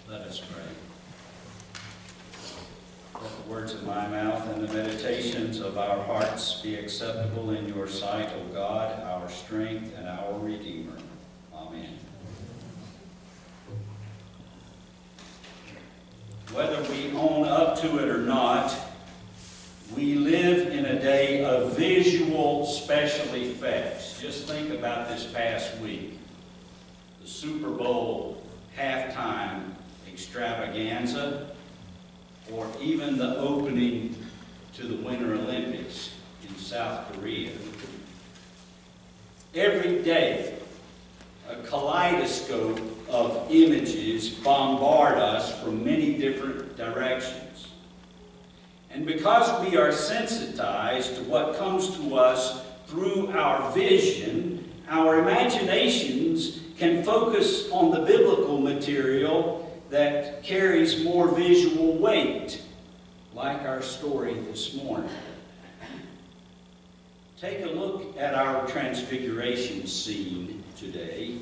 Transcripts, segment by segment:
Let us pray. Let the words of my mouth and the meditations of our hearts be acceptable in your sight, O God, our strength and our Redeemer. Amen. Whether we own up to it or not, we live in a day of visual special effects. Just think about this past week. The Super Bowl halftime extravaganza, or even the opening to the Winter Olympics in South Korea. Every day, a kaleidoscope of images bombard us from many different directions. And because we are sensitized to what comes to us through our vision, our imaginations can focus on the biblical material that carries more visual weight, like our story this morning. Take a look at our transfiguration scene today.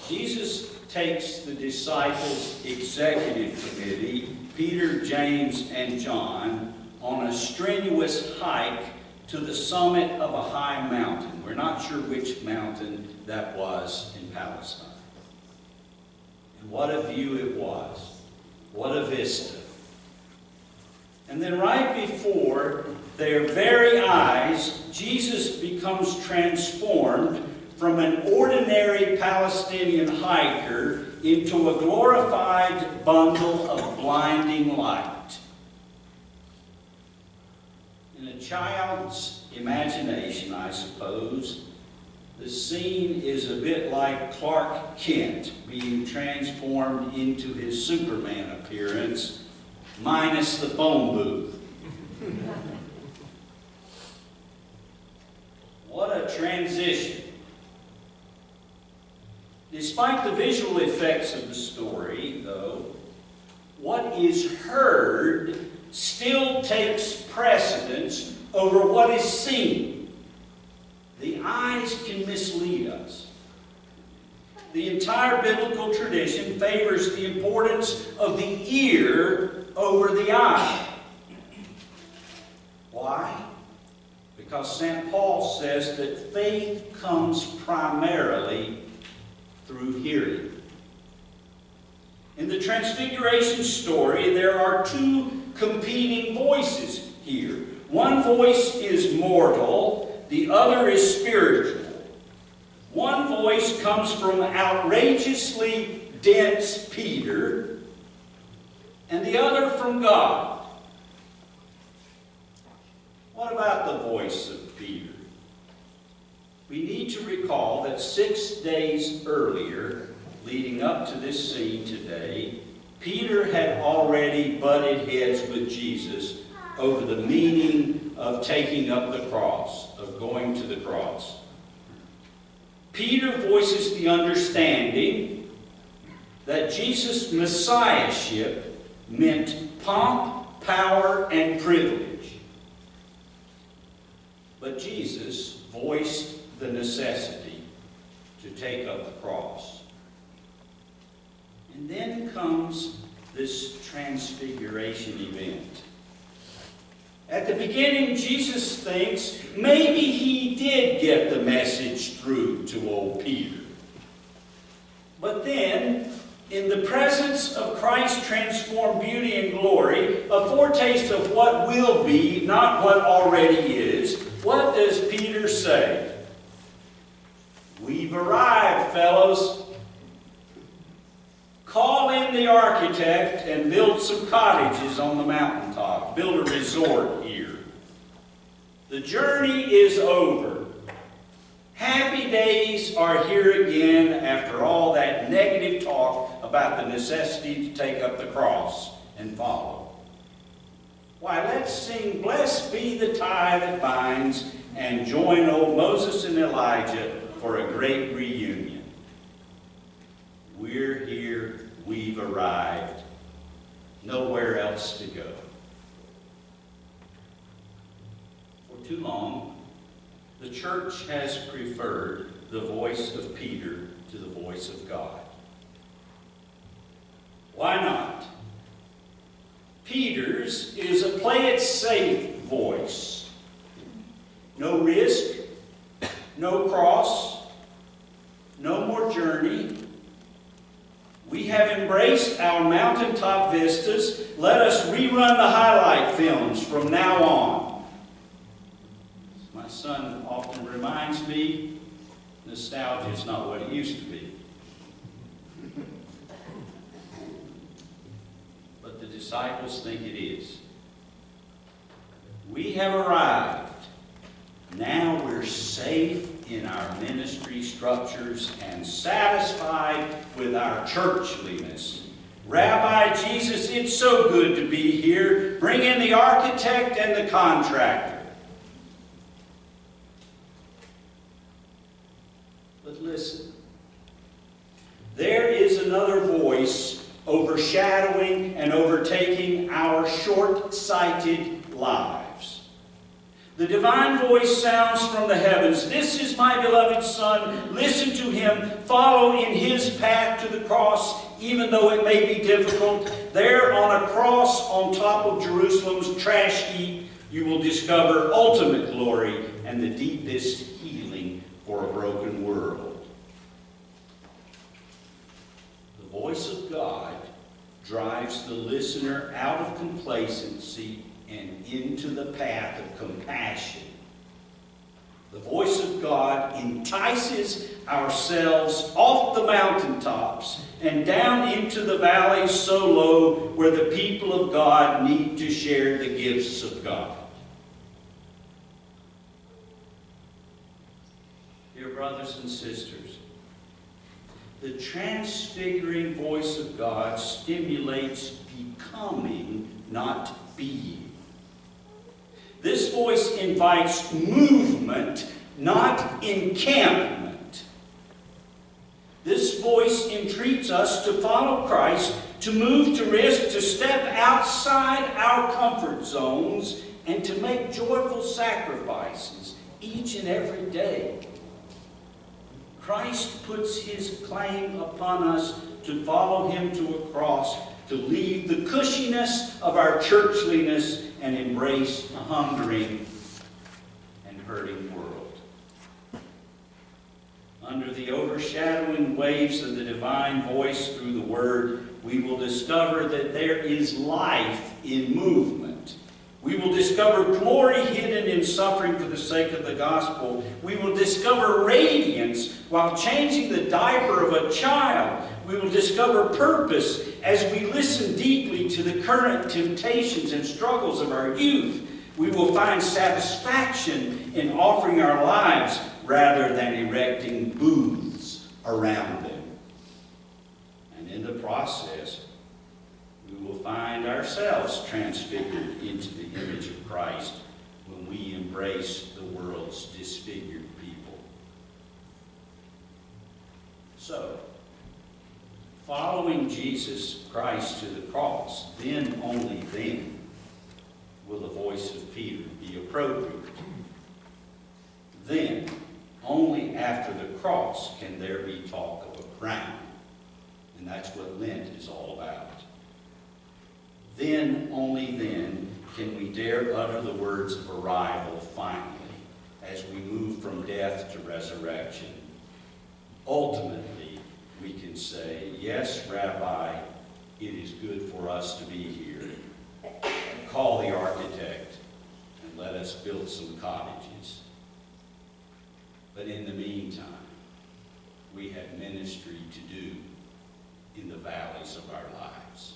Jesus takes the disciples' executive committee, Peter, James, and John, on a strenuous hike to the summit of a high mountain. We're not sure which mountain that was in Palestine. And what a view it was. What a vista. And then right before their very eyes, Jesus becomes transformed from an ordinary Palestinian hiker into a glorified bundle of blinding light. In a child's imagination, I suppose, the scene is a bit like Clark Kent being transformed into his Superman appearance, minus the phone booth. What a transition. Despite the visual effects of the story, though, what is heard still takes precedence over what is seen. The eyes can mislead us. The entire biblical tradition favors the importance of the ear over the eye. Why? Because St. Paul says that faith comes primarily through hearing. In the Transfiguration story, there are two competing voices here. One voice is mortal, the other is spiritual. One voice comes from outrageously dense Peter, and the other from God. What about the voice of Peter? We need to recall that 6 days earlier, leading up to this scene today, Peter had already butted heads with Jesus over the meaning of taking up the cross, of going to the cross. Peter voices the understanding that Jesus' messiahship meant pomp, power, and privilege. But Jesus voiced the necessity to take up the cross. And then comes this transfiguration event. At the beginning, Jesus thinks maybe he did get the message through to old Peter. But then, in the presence of Christ's transformed beauty and glory, a foretaste of what will be, not what already is, what does Peter say? We've arrived, fellows. Call in the architect and build some cottages on the mountaintop. Build a resort here. The journey is over. Happy days are here again after all that negative talk about the necessity to take up the cross and follow. Why, let's sing Blessed Be the Tie That Binds and join old Moses and Elijah for a great reunion. We're here, we've arrived, nowhere else to go. For too long, the church has preferred the voice of Peter to the voice of God. Why not? Peter's is a play-it-safe voice. No risk, no cross, no more journey. We have embraced our mountaintop vistas. Let us rerun the highlight films from now on. My son often reminds me, nostalgia is not what it used to be. But the disciples think it is. We have arrived. Now we're safe in our ministry structures and satisfied with our churchliness. Rabbi Jesus, it's so good to be here. Bring in the architect and the contractor. But listen, there is another voice overshadowing and overtaking our short-sighted lives. The divine voice sounds from the heavens. This is my beloved Son. Listen to him. Follow in his path to the cross, even though it may be difficult. There on a cross on top of Jerusalem's trash heap, you will discover ultimate glory and the deepest healing for a broken world. The voice of God drives the listener out of complacency and into the path of compassion. The voice of God entices ourselves off the mountaintops and down into the valleys so low where the people of God need to share the gifts of God. Dear brothers and sisters, the transfiguring voice of God stimulates becoming, not being. This voice invites movement, not encampment. This voice entreats us to follow Christ, to move, to risk, to step outside our comfort zones, and to make joyful sacrifices each and every day. Christ puts his claim upon us to follow him to a cross, to leave the cushiness of our churchliness and embrace a hungering and hurting world. Under the overshadowing waves of the divine voice through the Word, we will discover that there is life in movement. We will discover glory hidden in suffering for the sake of the gospel. We will discover radiance while changing the diaper of a child. We will discover purpose as we listen deeply to the current temptations and struggles of our youth. We will find satisfaction in offering our lives rather than erecting booths around them. And in the process, we will find ourselves transfigured into the image of Christ when we embrace the world's disfigured people. So, following Jesus Christ to the cross, then, only then, will the voice of Peter be appropriate. Then, only after the cross can there be talk of a crown. And that's what Lent is all about. Then, only then, can we dare utter the words of arrival finally, as we move from death to resurrection. Ultimately, we can say, yes, Rabbi, it is good for us to be here. Call the architect and let us build some cottages. But in the meantime, we have ministry to do in the valleys of our lives.